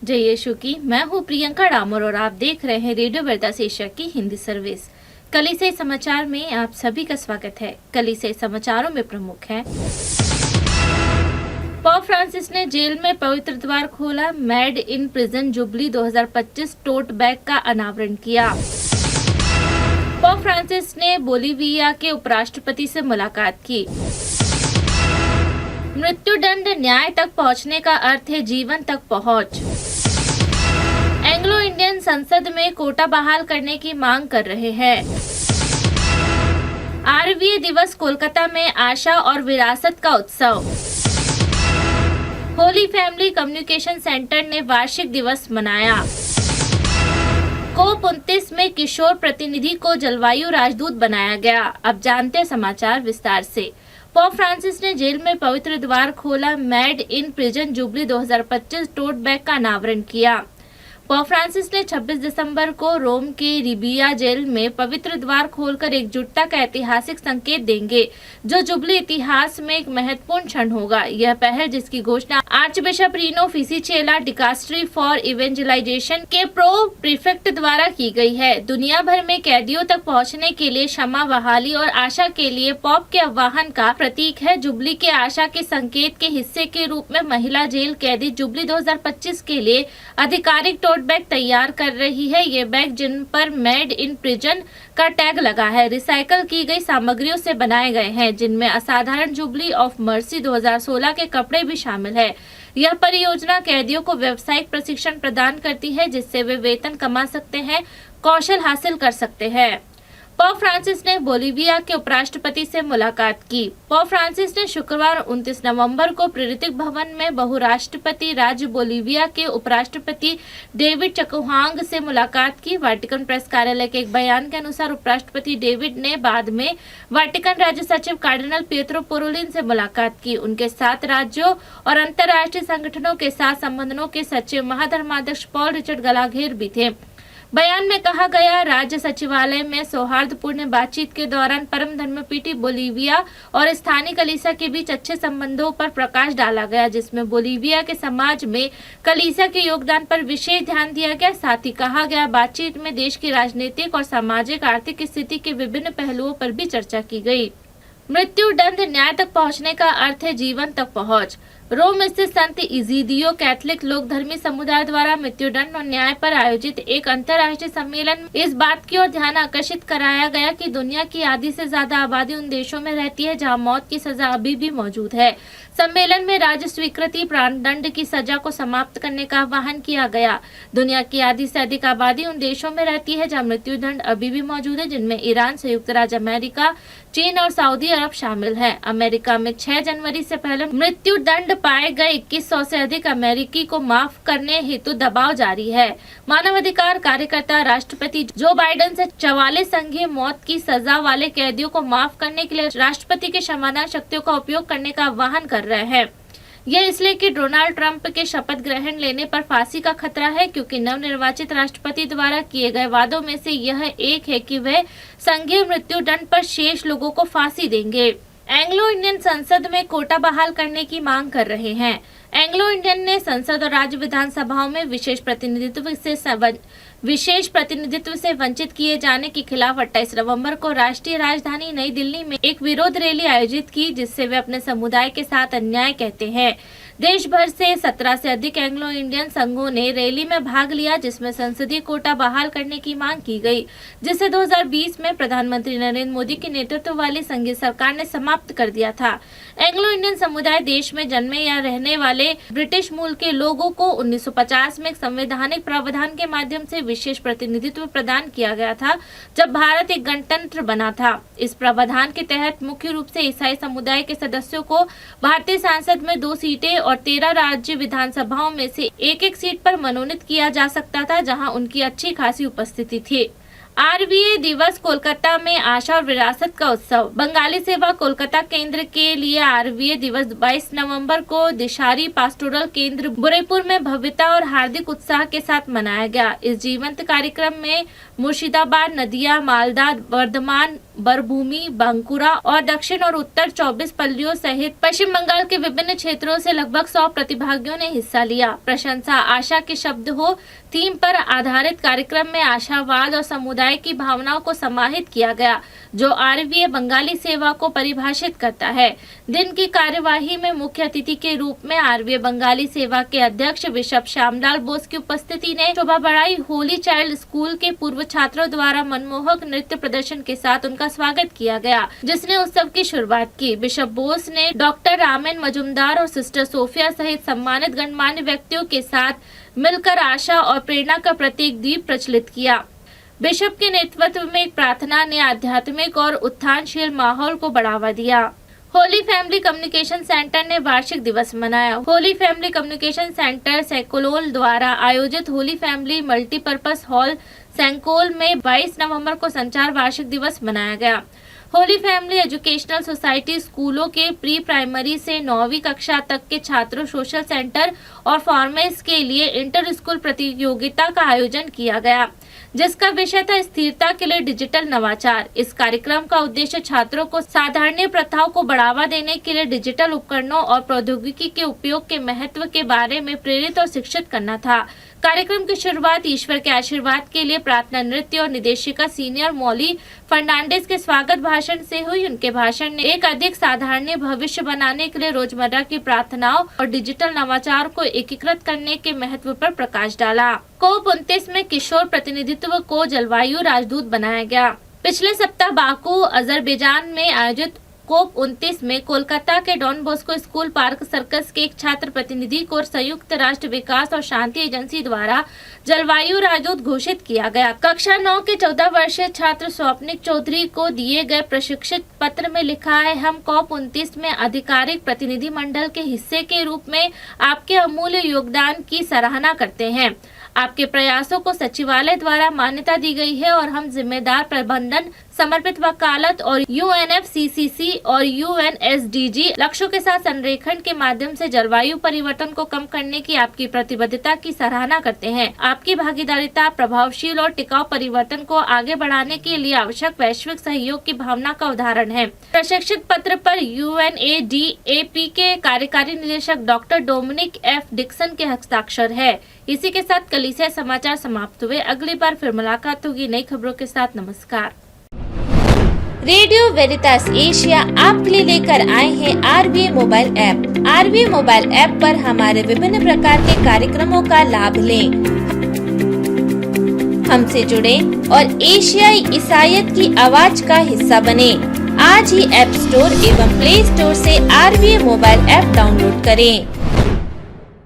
जय यीशु की। मैं हूँ प्रियंका डामोर और आप देख रहे हैं रेडियो वेदास एशिया की हिंदी सर्विस। कलीसिया समाचार में आप सभी का स्वागत है। कलीसिया समाचारों में प्रमुख है, पोप फ्रांसिस ने जेल में पवित्र द्वार खोला, made in prison jubilee 2025 tote bag का अनावरण किया। पोप फ्रांसिस ने बोलीविया के उपराष्ट्रपति से मुलाकात की। मृत्युदंड न्याय तक पहुंचने का अर्थ है जीवन तक पहुंच। एंग्लो इंडियन संसद में कोटा बहाल करने की मांग कर रहे हैं। आरवीए दिवस कोलकाता में आशा और विरासत का उत्सव। होली फैमिली कम्युनिकेशन सेंटर ने वार्षिक दिवस मनाया। COP 29 में किशोर प्रतिनिधि को जलवायु राजदूत बनाया गया। अब जानते हैं समाचार विस्तार से। पोप फ्रांसिस ने जेल में पवित्र द्वार खोला, made in prison jubilee 2025 tote bag का अनावरण किया। पोप फ्रांसिस ने 26 दिसंबर को रोम के रिबिया जेल में पवित्र द्वार खोलकर एकजुटता का ऐतिहासिक संकेत देंगे, जो जुबली इतिहास में एक महत्वपूर्ण क्षण होगा। यह पहल, जिसकी घोषणा आर्चबिशप रीनो फिसिचेला डिकास्ट्री फॉर इवेंजलाइजेशन के प्रो प्रीफेक्ट द्वारा की गई है, दुनिया भर में कैदियों तक पहुंचने के लिए क्षमा, बहाली और आशा के लिए पोप के आह्वान का प्रतीक है। जुबली के आशा के संकेत के हिस्से के रूप में महिला जेल कैदी जुबली 2025 के लिए आधिकारिक टोट बैग तैयार कर रही है। ये बैग, जिन पर मेड इन प्रिजन का टैग लगा है, रिसाइकल की गई सामग्रियों से बनाए गए हैं, जिनमें असाधारण जुबली ऑफ मर्सी 2016 के कपड़े भी शामिल है। यह परियोजना कैदियों को व्यावसायिक प्रशिक्षण प्रदान करती है, जिससे वे वेतन कमा सकते हैं, कौशल हासिल कर सकते हैं। पोप फ्रांसिस ने बोलीविया के उपराष्ट्रपति से मुलाकात की। पोप फ्रांसिस ने शुक्रवार 29 नवंबर को प्रेरितिक भवन में बहुराष्ट्रपति राज्य बोलीविया के उपराष्ट्रपति डेविड चकुहांग से मुलाकात की। वाटिकन प्रेस कार्यालय के एक बयान के अनुसार उपराष्ट्रपति डेविड ने बाद में वाटिकन राज्य सचिव कार्डिनल पिएट्रो पारोलिन से मुलाकात की। उनके साथ राज्यों और अंतर्राष्ट्रीय संगठनों के साथ संबंधों के सचिव महाधर्माध्यक्ष पॉल रिचर्ड गलाघेर भी थे। बयान में कहा गया, राज्य सचिवालय में सौहार्दपूर्ण बातचीत के दौरान परम धर्मपीठी बोलीविया और स्थानीय कलीसिया के बीच अच्छे संबंधों पर प्रकाश डाला गया, जिसमें बोलीविया के समाज में कलीसिया के योगदान पर विशेष ध्यान दिया गया। साथ ही कहा गया, बातचीत में देश की राजनीतिक और सामाजिक आर्थिक स्थिति के विभिन्न पहलुओं पर भी चर्चा की गई। मृत्युदंड न्याय तक पहुंचने का अर्थ है जीवन तक पहुंच। रोम स्थित संत इजीदियो कैथोलिक लोकधर्मी समुदाय द्वारा मृत्युदंड और न्याय पर आयोजित एक अंतर्राष्ट्रीय सम्मेलन में इस बात की ओर ध्यान आकर्षित कराया गया कि दुनिया की आधी से ज्यादा आबादी उन देशों में रहती है जहां मौत की सजा अभी भी मौजूद है। सम्मेलन में राज्य स्वीकृति प्राणदंड की सजा को समाप्त करने का आह्वान किया गया। दुनिया की आधी से अधिक आबादी उन देशों में रहती है जहां मृत्युदंड अभी भी मौजूद है, जिनमें ईरान, संयुक्त राज्य अमेरिका, चीन और सऊदी अरब शामिल है। अमेरिका में 6 जनवरी से पहले मृत्युदंड पाए गए 2100 से अधिक अमेरिकी को माफ करने हेतु दबाव जारी है। मानवाधिकार कार्यकर्ता राष्ट्रपति जो बाइडेन से 44 संघीय मौत की सजा वाले कैदियों को माफ करने के लिए राष्ट्रपति के क्षमादान शक्तियों का उपयोग करने का आह्वान कर रहे हैं। यह इसलिए कि डोनाल्ड ट्रंप के शपथ ग्रहण लेने पर फांसी का खतरा है, क्योंकि नवनिर्वाचित राष्ट्रपति द्वारा किए गए वादों में से यह एक है कि वह संघीय मृत्युदंड पर शेष लोगों को फांसी देंगे। एंग्लो इंडियन संसद में कोटा बहाल करने की मांग कर रहे हैं। एंग्लो इंडियन ने संसद और राज्य विधानसभाओं में विशेष प्रतिनिधित्व से वंचित किए जाने के खिलाफ 28 नवंबर को राष्ट्रीय राजधानी नई दिल्ली में एक विरोध रैली आयोजित की, जिससे वे अपने समुदाय के साथ अन्याय कहते हैं। देश भर से 17 से अधिक एंग्लो इंडियन संघों ने रैली में भाग लिया, जिसमें संसदीय कोटा बहाल करने की मांग की गई, जिसे 2020 में प्रधानमंत्री नरेंद्र मोदी के नेतृत्व वाली संघीय सरकार ने समाप्त कर दिया था। एंग्लो इंडियन समुदाय देश में जन्मे या रहने वाले ब्रिटिश मूल के लोगों को 1950 में एक संवैधानिक प्रावधान के माध्यम से विशेष प्रतिनिधित्व प्रदान किया गया था, जब भारत एक गणतंत्र बना था। इस प्रावधान के तहत मुख्य रूप से ईसाई समुदाय के सदस्यों को भारतीय संसद में 2 सीटें और 13 राज्य विधानसभाओं में से एक सीट पर मनोनीत किया जा सकता था, जहां उनकी अच्छी खासी उपस्थिति थी। आरवीए दिवस कोलकाता में आशा और विरासत का उत्सव। बंगाली सेवा कोलकाता केंद्र के लिए आरवीए दिवस 22 नवंबर को दिशारी पास्टोरल केंद्र बुरेपुर में भव्यता और हार्दिक उत्साह के साथ मनाया गया। इस जीवंत कार्यक्रम में मुर्शिदाबाद, नदिया, मालदा, वर्धमान, बरभूमि, बांकुरा और दक्षिण और उत्तर 24 पल्लियों सहित पश्चिम बंगाल के विभिन्न क्षेत्रों से लगभग 100 प्रतिभागियों ने हिस्सा लिया। प्रशंसा आशा के शब्द हो थीम पर आधारित कार्यक्रम में आशावाद और समुदाय की भावनाओं को समाहित किया गया, जो आरवीए बंगाली सेवा को परिभाषित करता है। दिन की कार्यवाही में मुख्य अतिथि के रूप में आरवीए बंगाली सेवा के अध्यक्ष बिशप श्यामलाल बोस की उपस्थिति ने शोभा बढ़ाई। होली चाइल्ड स्कूल के पूर्व छात्रों द्वारा मनमोहक नृत्य प्रदर्शन के साथ उनका स्वागत किया गया, जिसने उत्सव की शुरुआत की। बिशप बोस ने डॉक्टर रामेन मजुमदार और सिस्टर सोफिया सहित सम्मानित गणमान्य व्यक्तियों के साथ मिलकर आशा और प्रेरणा का प्रतीक दीप प्रज्वलित किया। बिशप के नेतृत्व में एक प्रार्थना ने आध्यात्मिक और उत्थानशील माहौल को बढ़ावा दिया। होली फैमिली कम्युनिकेशन सेंटर ने वार्षिक दिवस मनाया। होली फैमिली कम्युनिकेशन सेंटर सैकोलोल द्वारा आयोजित होली फैमिली मल्टीपर्पज हॉल सैंकोल में 22 नवंबर को संचार वार्षिक दिवस मनाया गया। होली फैमिली एजुकेशनल सोसाइटी स्कूलों के प्री प्राइमरी से 9वीं कक्षा तक के छात्रों सोशल सेंटर और फॉर्मेस के लिए इंटर स्कूल प्रतियोगिता का आयोजन किया गया, जिसका विषय था स्थिरता के लिए डिजिटल नवाचार। इस कार्यक्रम का उद्देश्य छात्रों को साधारणीय प्रथाओं को बढ़ावा देने के लिए डिजिटल उपकरणों और प्रौद्योगिकी के उपयोग के महत्व के बारे में प्रेरित और शिक्षित करना था। कार्यक्रम की शुरुआत ईश्वर के आशीर्वाद के लिए प्रार्थना नृत्य और निर्देशिका सीनियर मौली फर्नांडिस के स्वागत भाषण से हुई। उनके भाषण ने एक अधिक साधारणीय भविष्य बनाने के लिए रोजमर्रा की प्रार्थनाओं और डिजिटल नवाचार को एकीकृत करने के महत्व पर प्रकाश डाला। COP29 में किशोर प्रतिनिधित्व को जलवायु राजदूत बनाया गया। पिछले सप्ताह बाकू, अजरबैजान में आयोजित COP29 में कोलकाता के Don Bosco school Park Circus के एक छात्र प्रतिनिधि को संयुक्त राष्ट्र विकास और शांति एजेंसी द्वारा जलवायु राजदूत घोषित किया गया। कक्षा 9 के 14 वर्षीय छात्र स्वप्निक चौधरी को दिए गए प्रशिक्षित पत्र में लिखा है, हम COP29 में आधिकारिक प्रतिनिधि मंडल के हिस्से के रूप में आपके अमूल्य योगदान की सराहना करते हैं। आपके प्रयासों को सचिवालय द्वारा मान्यता दी गई है और हम जिम्मेदार प्रबंधन, समर्पित वकालत और UNFCCC और UNSDG लक्ष्यों के साथ संरेखण के माध्यम से जलवायु परिवर्तन को कम करने की आपकी प्रतिबद्धता की सराहना करते हैं। आपकी भागीदारिता प्रभावशील और टिकाऊ परिवर्तन को आगे बढ़ाने के लिए आवश्यक वैश्विक सहयोग की भावना का उदाहरण है। प्रशिक्षित पत्र पर UNADAP के कार्यकारी निदेशक डॉक्टर डोमिनिक F डिक्सन के हस्ताक्षर है। इसी के साथ कलीसिया समाचार समाप्त हुए। अगली बार फिर मुलाकात होगी नई खबरों के साथ। नमस्कार। रेडियो वेरितास एशिया आपके लिए लेकर आए हैं आरवीए मोबाइल ऐप। आरवीए मोबाइल ऐप पर हमारे विभिन्न प्रकार के कार्यक्रमों का लाभ लें, हमसे जुड़े और एशियाई ईसाईयत की आवाज का हिस्सा बने। आज ही ऐप स्टोर एवं प्ले स्टोर से आरवीए मोबाइल ऐप डाउनलोड करें।